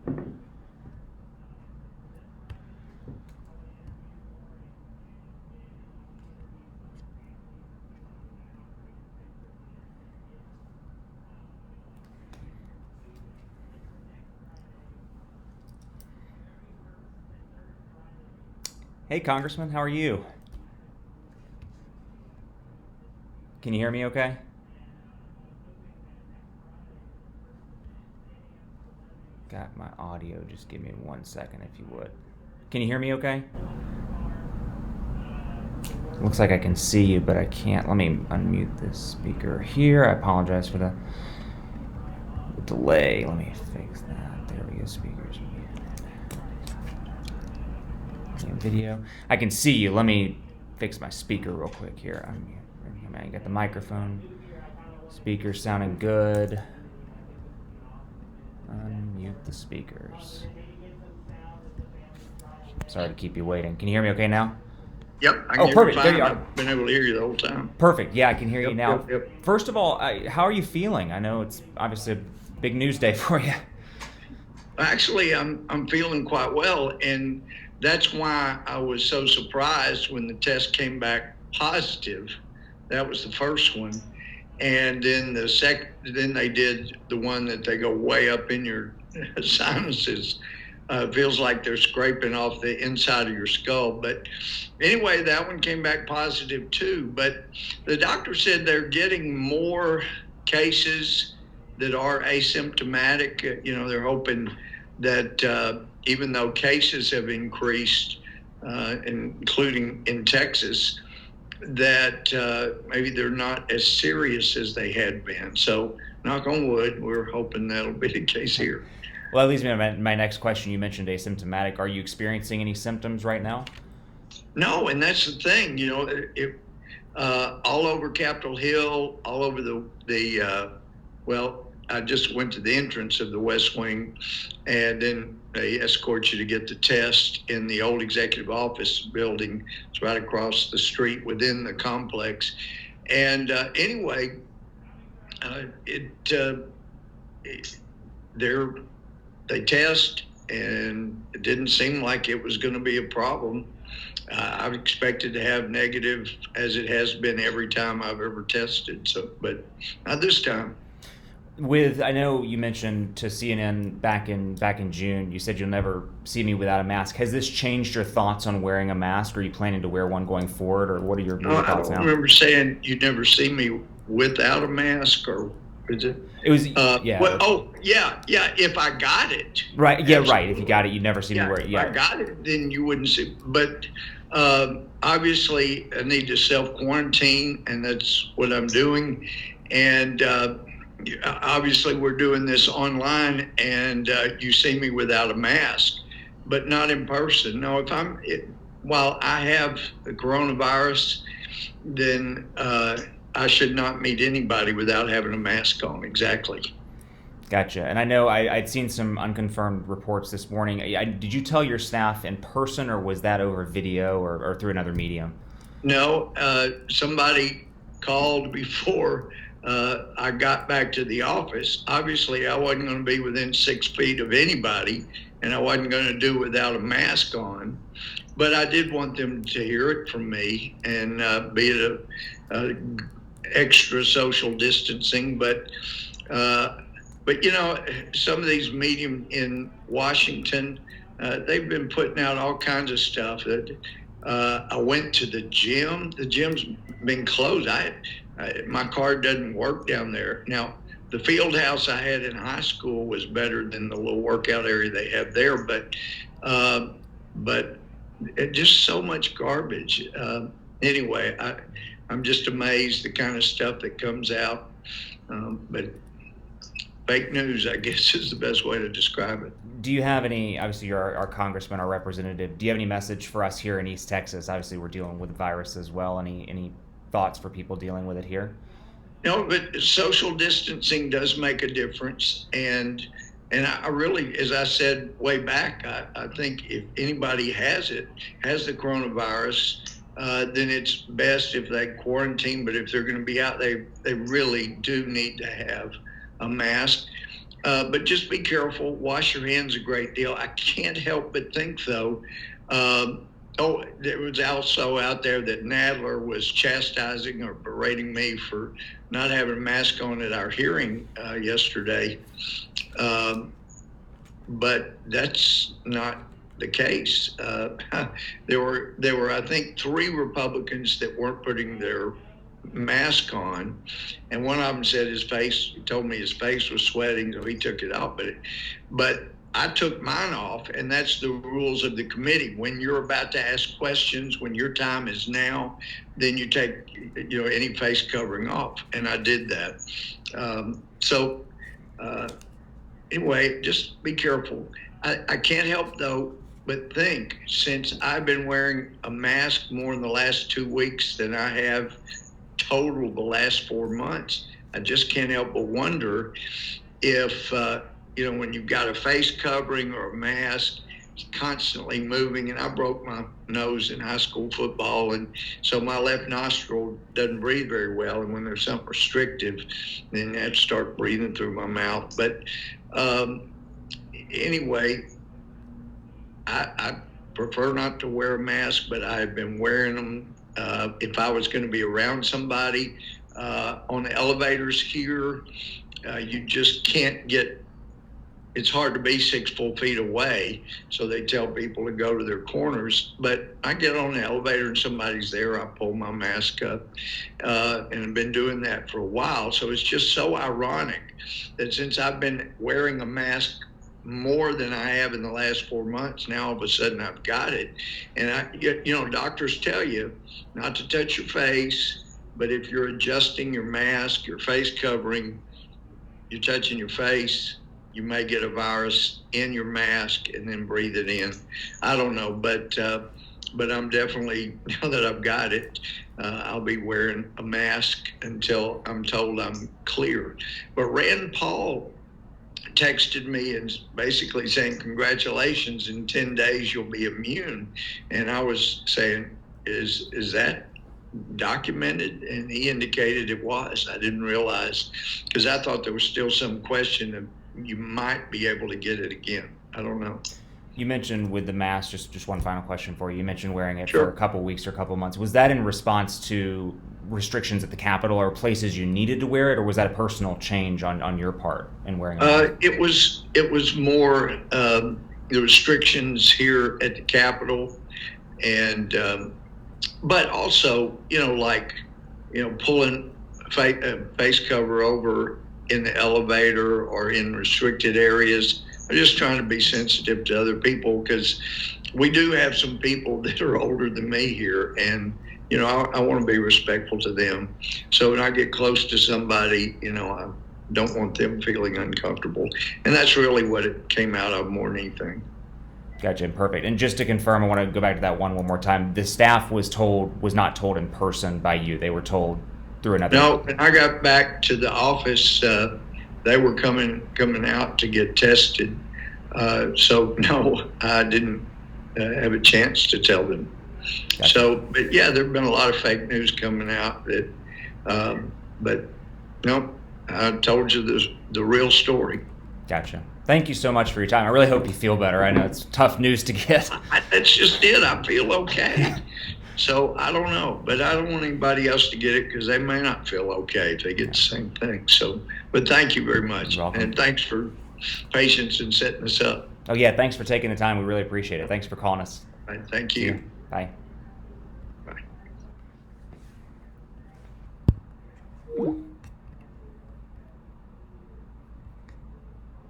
feeling? Hey, Congressman, how are you? Can you hear me okay? Got my audio. Just give me 1 second if you would. Can you hear me okay? Looks like I can see you, but I can't. Let me unmute this speaker here. I apologize for the delay. Let me fix that. There we go. Speakers. Video. I can see you. Let me fix my speaker real quick here. I got the microphone. Speaker sounding good. Unmute the speakers. Sorry to keep you waiting. Can you hear me okay now? Yep. I can hear perfect. you fine. There you are. I've been able to hear you the whole time. Perfect. Yeah, I can hear you now. Yep. First of all, how are you feeling? I know it's obviously a big news day for you. Actually, I'm feeling quite well, and that's why I was so surprised when the test came back positive. That was the first one, and then then they did the one that they go way up in your sinuses. Feels like they're scraping off the inside of your skull. But anyway, that one came back positive too. But the doctor said they're getting more cases that are asymptomatic. They're hoping that even though cases have increased, including in Texas, that maybe they're not as serious as they had been. So, knock on wood, we're hoping that'll be the case here. Well, that leads me to my next question. You mentioned asymptomatic. Are you experiencing any symptoms right now? No, and that's the thing. All over Capitol Hill, all over I just went to the entrance of the West Wing, and then they escort you to get the test in the old executive office building. It's right across the street within the complex. And anyway, they test, and it didn't seem like it was going to be a problem. I've expected to have negative, as it has been every time I've ever tested. So, but not this time. I know you mentioned to CNN back in June, you said you'll never see me without a mask. Has this changed your thoughts on wearing a mask? Are you planning to wear one going forward, or what are your thoughts now? I remember saying you'd never see me without a mask, or is it? It was yeah. Yeah. If I got it, right. Yeah, right. If you got it, you'd never see me wear it. Yeah. If I got it, then you wouldn't see. But obviously, I need to self-quarantine, and that's what I'm doing. And obviously, we're doing this online, and you see me without a mask, but not in person. No, while I have the coronavirus, then I should not meet anybody without having a mask on. Exactly. Gotcha. And I know I'd seen some unconfirmed reports this morning. Did you tell your staff in person, or was that over video or through another medium? No, somebody called before I got back to the office. Obviously, I wasn't going to be within 6 feet of anybody, and I wasn't going to do it without a mask on. But I did want them to hear it from me, and be it a extra social distancing. But some of these medium in Washington, they've been putting out all kinds of stuff. I went to the gym. The gym's been closed. My card doesn't work down there. Now, the field house I had in high school was better than the little workout area they have there, but just so much garbage. Anyway, I'm just amazed the kind of stuff that comes out. But fake news, I guess, is the best way to describe it. Do you have any, obviously you're our congressman, our representative, do you have any message for us here in East Texas? Obviously we're dealing with the virus as well. Any thoughts for people dealing with it here? No, but social distancing does make a difference. And I really, as I said way back, I think if anybody has the coronavirus, then it's best if they quarantine. But if they're going to be out, they really do need to have a mask. But just be careful. Wash your hands a great deal. I can't help but think, though. There was also out there that Nadler was chastising or berating me for not having a mask on at our hearing yesterday. But that's not the case. There were, I think, 3 Republicans that weren't putting their mask on, and one of them said he told me his face was sweating, so he took it off. But I took mine off, and that's the rules of the committee. When you're about to ask questions, when your time is now, then you take any face covering off, and I did that. Anyway, just be careful. I can't help, though, but think, since I've been wearing a mask more in the last 2 weeks than I have total the last 4 months, I just can't help but wonder if, when you've got a face covering or a mask, constantly moving, and I broke my nose in high school football, and so my left nostril doesn't breathe very well, and when there's something restrictive, then I have to start breathing through my mouth. But anyway, I prefer not to wear a mask, but I've been wearing them if I was going to be around somebody on the elevators here. You just can't get. It's hard to be 6 full feet away, so they tell people to go to their corners. But I get on the elevator and somebody's there, I pull my mask up, and I've been doing that for a while. So it's just so ironic that since I've been wearing a mask more than I have in the last 4 months, now all of a sudden I've got it. And doctors tell you not to touch your face, but if you're adjusting your mask, your face covering, you're touching your face, you may get a virus in your mask and then breathe it in. I don't know, but I'm definitely, now that I've got it, I'll be wearing a mask until I'm told I'm clear. But Rand Paul texted me and basically saying, congratulations, in 10 days you'll be immune. And I was saying, is that documented? And he indicated it was. I didn't realize, because I thought there was still some question of you might be able to get it again. I don't know. You mentioned with the mask, just one final question for you. You mentioned wearing it Sure. for a couple weeks or a couple months. Was that in response to restrictions at the Capitol or places you needed to wear it, or was that a personal change on your part in wearing it? It was more the restrictions here at the Capitol, and but also pulling face cover over in the elevator or in restricted areas. I'm just trying to be sensitive to other people, because we do have some people that are older than me here, and I want to be respectful to them. So when I get close to somebody, I don't want them feeling uncomfortable, and that's really what it came out of more than anything. Gotcha. Perfect. And just to confirm, I want to go back to that one more time. The staff was not told in person by you. They were told through another. No, when I got back to the office, they were coming out to get tested. So no, I didn't have a chance to tell them. Gotcha. So, but yeah, there've been a lot of fake news coming out that, but no, I told you the real story. Gotcha. Thank you so much for your time. I really hope you feel better. I know it's tough news to get. That's just it. I feel okay. So I don't know, but I don't want anybody else to get it, because they may not feel okay if they get the same thing. So, but thank you very much. You're welcome. And thanks for patience and setting us up. Oh yeah, thanks for taking the time. We really appreciate it. Thanks for calling us. All right, thank you. Bye. Bye.